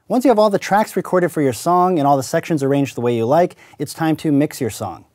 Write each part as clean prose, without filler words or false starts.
Once you have all the tracks recorded for your song and all the sections arranged the way you like, it's time to mix your song.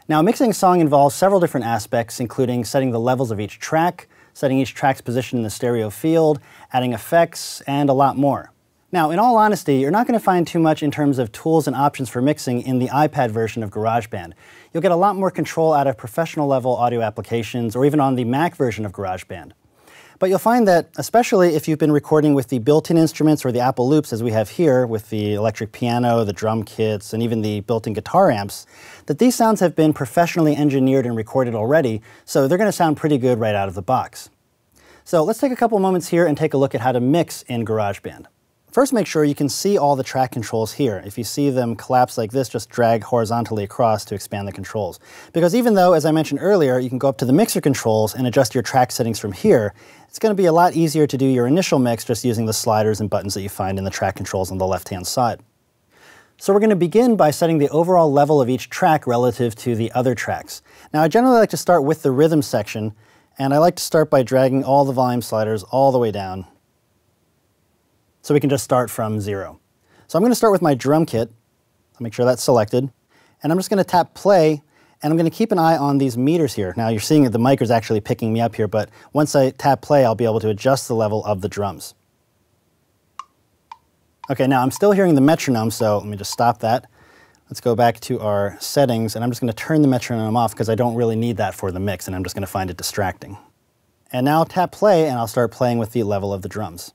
Now, mixing a song involves several different aspects, including setting the levels of each track, setting each track's position in the stereo field, adding effects, and a lot more. Now, in all honesty, you're not going to find too much in terms of tools and options for mixing in the iPad version of GarageBand. You'll get a lot more control out of professional-level audio applications, or even on the Mac version of GarageBand. But you'll find that, especially if you've been recording with the built-in instruments or the Apple loops, as we have here with the electric piano, the drum kits, and even the built-in guitar amps, that these sounds have been professionally engineered and recorded already, so they're going to sound pretty good right out of the box. So let's take a couple moments here and take a look at how to mix in GarageBand. First, make sure you can see all the track controls here. If you see them collapse like this, just drag horizontally across to expand the controls. Because even though, as I mentioned earlier, you can go up to the mixer controls and adjust your track settings from here, it's going to be a lot easier to do your initial mix just using the sliders and buttons that you find in the track controls on the left-hand side. So we're going to begin by setting the overall level of each track relative to the other tracks. Now, I generally like to start with the rhythm section, and I like to start by dragging all the volume sliders all the way down, so we can just start from 0. So I'm going to start with my drum kit. I'll make sure that's selected. And I'm just going to tap play, and I'm going to keep an eye on these meters here. Now you're seeing that the mic is actually picking me up here, but once I tap play, I'll be able to adjust the level of the drums. Okay, now I'm still hearing the metronome, so let me just stop that. Let's go back to our settings, and I'm just going to turn the metronome off because I don't really need that for the mix, and I'm just going to find it distracting. And now I'll tap play, and I'll start playing with the level of the drums.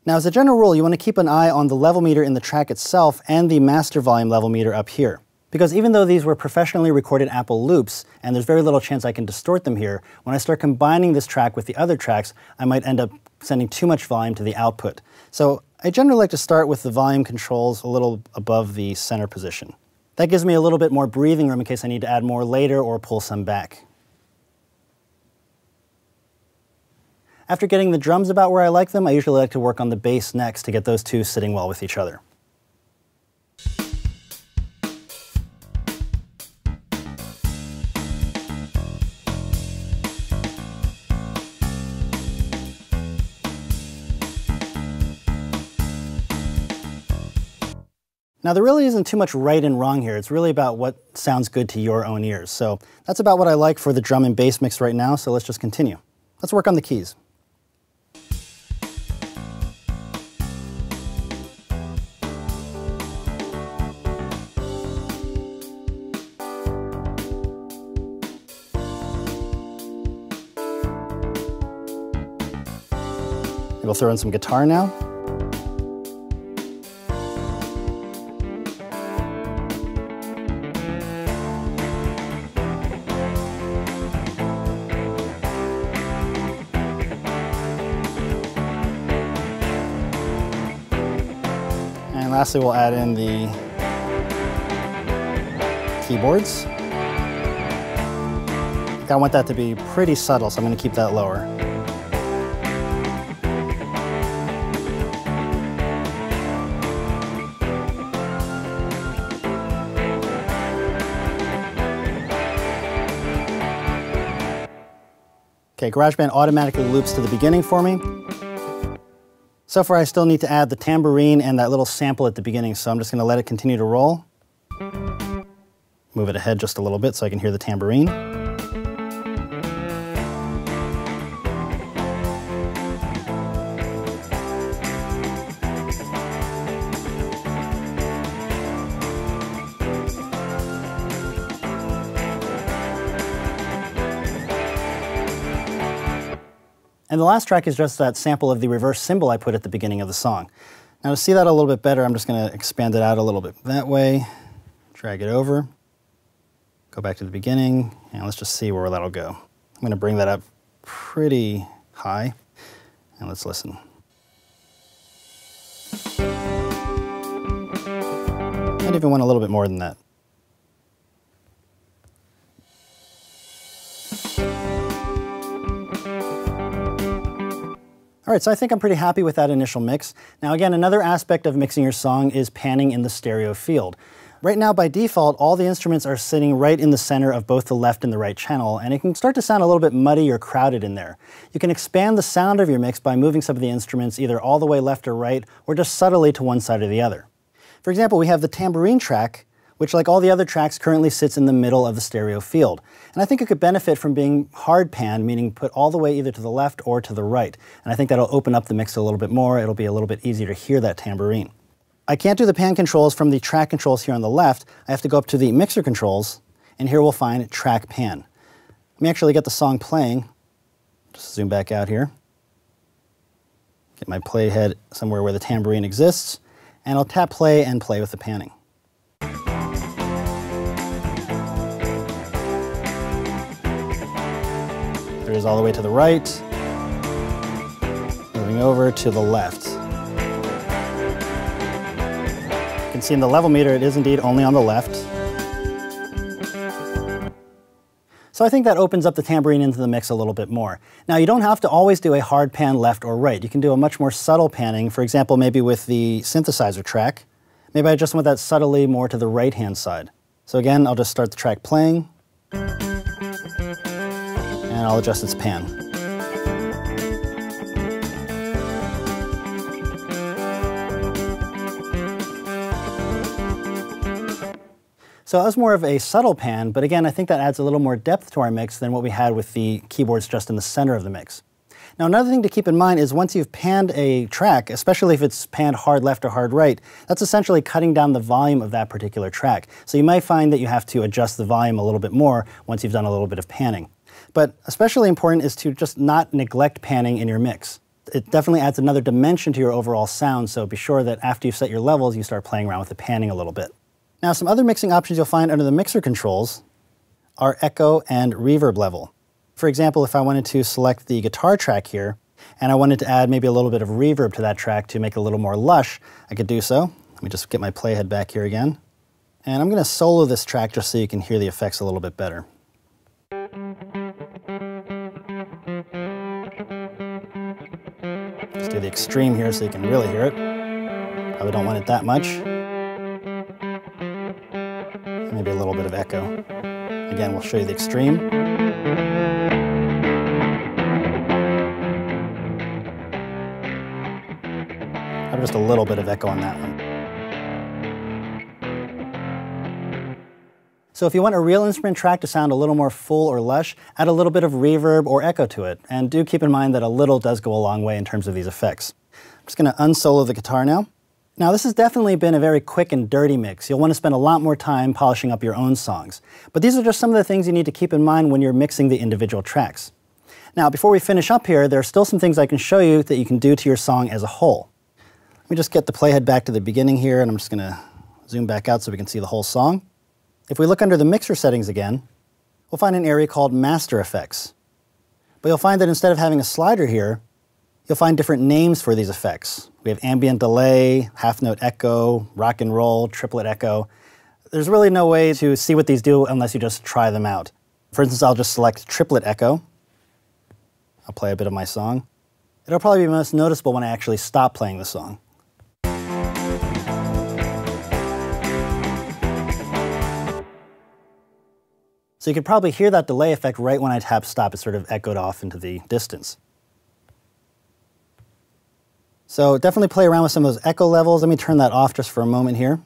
Now, as a general rule, you want to keep an eye on the level meter in the track itself and the master volume level meter up here. Because even though these were professionally recorded Apple loops, and there's very little chance I can distort them here, when I start combining this track with the other tracks, I might end up sending too much volume to the output. So I generally like to start with the volume controls a little above the center position. That gives me a little bit more breathing room in case I need to add more later or pull some back. After getting the drums about where I like them, I usually like to work on the bass next to get those two sitting well with each other. Now, there really isn't too much right and wrong here. It's really about what sounds good to your own ears. So that's about what I like for the drum and bass mix right now, so let's just continue. Let's work on the keys. We'll throw in some guitar now. And lastly, we'll add in the keyboards. I want that to be pretty subtle, so I'm going to keep that lower. Okay, GarageBand automatically loops to the beginning for me. So far, I still need to add the tambourine and that little sample at the beginning, so I'm just going to let it continue to roll. Move it ahead just a little bit so I can hear the tambourine. And the last track is just that sample of the reverse cymbal I put at the beginning of the song. Now to see that a little bit better, I'm just going to expand it out a little bit that way, drag it over, go back to the beginning, and let's just see where that'll go. I'm going to bring that up pretty high, and let's listen. Might even want a little bit more than that. All right, so I think I'm pretty happy with that initial mix. Now again, another aspect of mixing your song is panning in the stereo field. Right now, by default, all the instruments are sitting right in the center of both the left and the right channel, and it can start to sound a little bit muddy or crowded in there. You can expand the sound of your mix by moving some of the instruments either all the way left or right, or just subtly to one side or the other. For example, we have the tambourine track, which like all the other tracks currently sits in the middle of the stereo field. And I think it could benefit from being hard panned, meaning put all the way either to the left or to the right. And I think that'll open up the mix a little bit more. It'll be a little bit easier to hear that tambourine. I can't do the pan controls from the track controls here on the left. I have to go up to the mixer controls, and here we'll find track pan. Let me actually get the song playing. Just zoom back out here. Get my playhead somewhere where the tambourine exists, and I'll tap play and play with the panning. There it is all the way to the right, moving over to the left. You can see in the level meter it is indeed only on the left. So I think that opens up the tambourine into the mix a little bit more. Now you don't have to always do a hard pan left or right. You can do a much more subtle panning, for example maybe with the synthesizer track. Maybe I just want that subtly more to the right hand side. So again, I'll just start the track playing, and I'll adjust its pan. So that was more of a subtle pan, but again, I think that adds a little more depth to our mix than what we had with the keyboards just in the center of the mix. Now another thing to keep in mind is once you've panned a track, especially if it's panned hard left or hard right, that's essentially cutting down the volume of that particular track. So you might find that you have to adjust the volume a little bit more once you've done a little bit of panning. But especially important is to just not neglect panning in your mix. It definitely adds another dimension to your overall sound, so be sure that after you've set your levels, you start playing around with the panning a little bit. Now some other mixing options you'll find under the mixer controls are echo and reverb level. For example, if I wanted to select the guitar track here, and I wanted to add maybe a little bit of reverb to that track to make it a little more lush, I could do so. Let me just get my playhead back here again. And I'm going to solo this track just so you can hear the effects a little bit better. Just do the extreme here so you can really hear it. Probably don't want it that much. Maybe a little bit of echo. Again, we'll show you the extreme. Have just a little bit of echo on that one. So if you want a real instrument track to sound a little more full or lush, add a little bit of reverb or echo to it. And do keep in mind that a little does go a long way in terms of these effects. I'm just going to unsolo the guitar now. Now this has definitely been a very quick and dirty mix. You'll want to spend a lot more time polishing up your own songs. But these are just some of the things you need to keep in mind when you're mixing the individual tracks. Now before we finish up here, there are still some things I can show you that you can do to your song as a whole. Let me just get the playhead back to the beginning here, and I'm just going to zoom back out so we can see the whole song. If we look under the mixer settings again, we'll find an area called Master Effects. But you'll find that instead of having a slider here, you'll find different names for these effects. We have ambient delay, half note echo, rock and roll, triplet echo. There's really no way to see what these do unless you just try them out. For instance, I'll just select triplet echo. I'll play a bit of my song. It'll probably be most noticeable when I actually stop playing the song. So you could probably hear that delay effect right when I tap stop. It sort of echoed off into the distance. So definitely play around with some of those echo levels. Let me turn that off just for a moment here.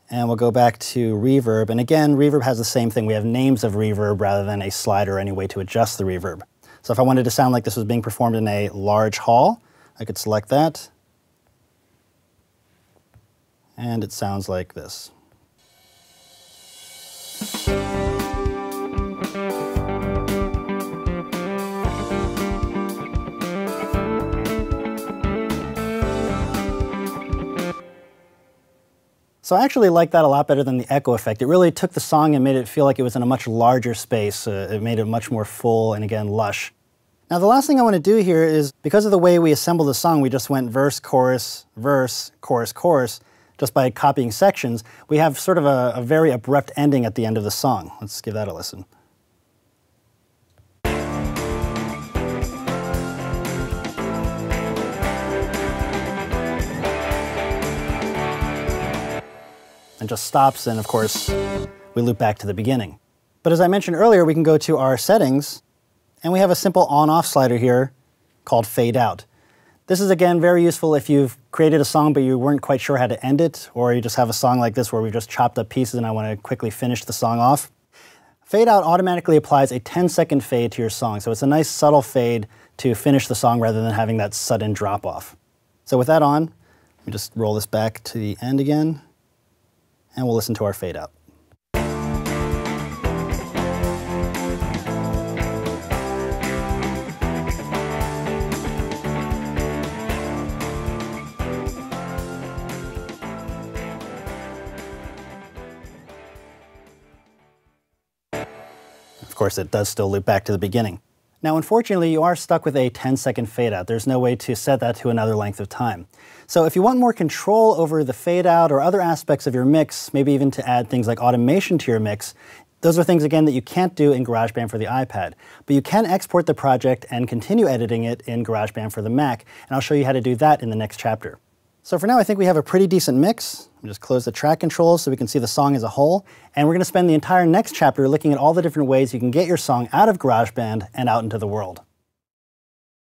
And we'll go back to reverb. And again, reverb has the same thing. We have names of reverb rather than a slider or any way to adjust the reverb. So if I wanted to sound like this was being performed in a large hall, I could select that. And it sounds like this. So I actually like that a lot better than the echo effect. It really took the song and made it feel like it was in a much larger space. It made it much more full and again lush. Now the last thing I want to do here is, because of the way we assembled the song, we just went verse, chorus, chorus, just by copying sections. We have sort of a very abrupt ending at the end of the song. Let's give that a listen. It just stops, and of course, we loop back to the beginning. But as I mentioned earlier, we can go to our settings, and we have a simple on-off slider here called Fade Out. This is, again, very useful if you've created a song but you weren't quite sure how to end it, or you just have a song like this where we've just chopped up pieces and I want to quickly finish the song off. Fade Out automatically applies a 10-second fade to your song, so it's a nice subtle fade to finish the song rather than having that sudden drop-off. So with that on, let me just roll this back to the end again, and we'll listen to our Fade Out. Of course, it does still loop back to the beginning. Now, unfortunately, you are stuck with a 10-second fade out. There's no way to set that to another length of time. So if you want more control over the fade out or other aspects of your mix, maybe even to add things like automation to your mix, those are things, again, that you can't do in GarageBand for the iPad. But you can export the project and continue editing it in GarageBand for the Mac, and I'll show you how to do that in the next chapter. So for now, I think we have a pretty decent mix. I'll just close the track controls so we can see the song as a whole. And we're going to spend the entire next chapter looking at all the different ways you can get your song out of GarageBand and out into the world.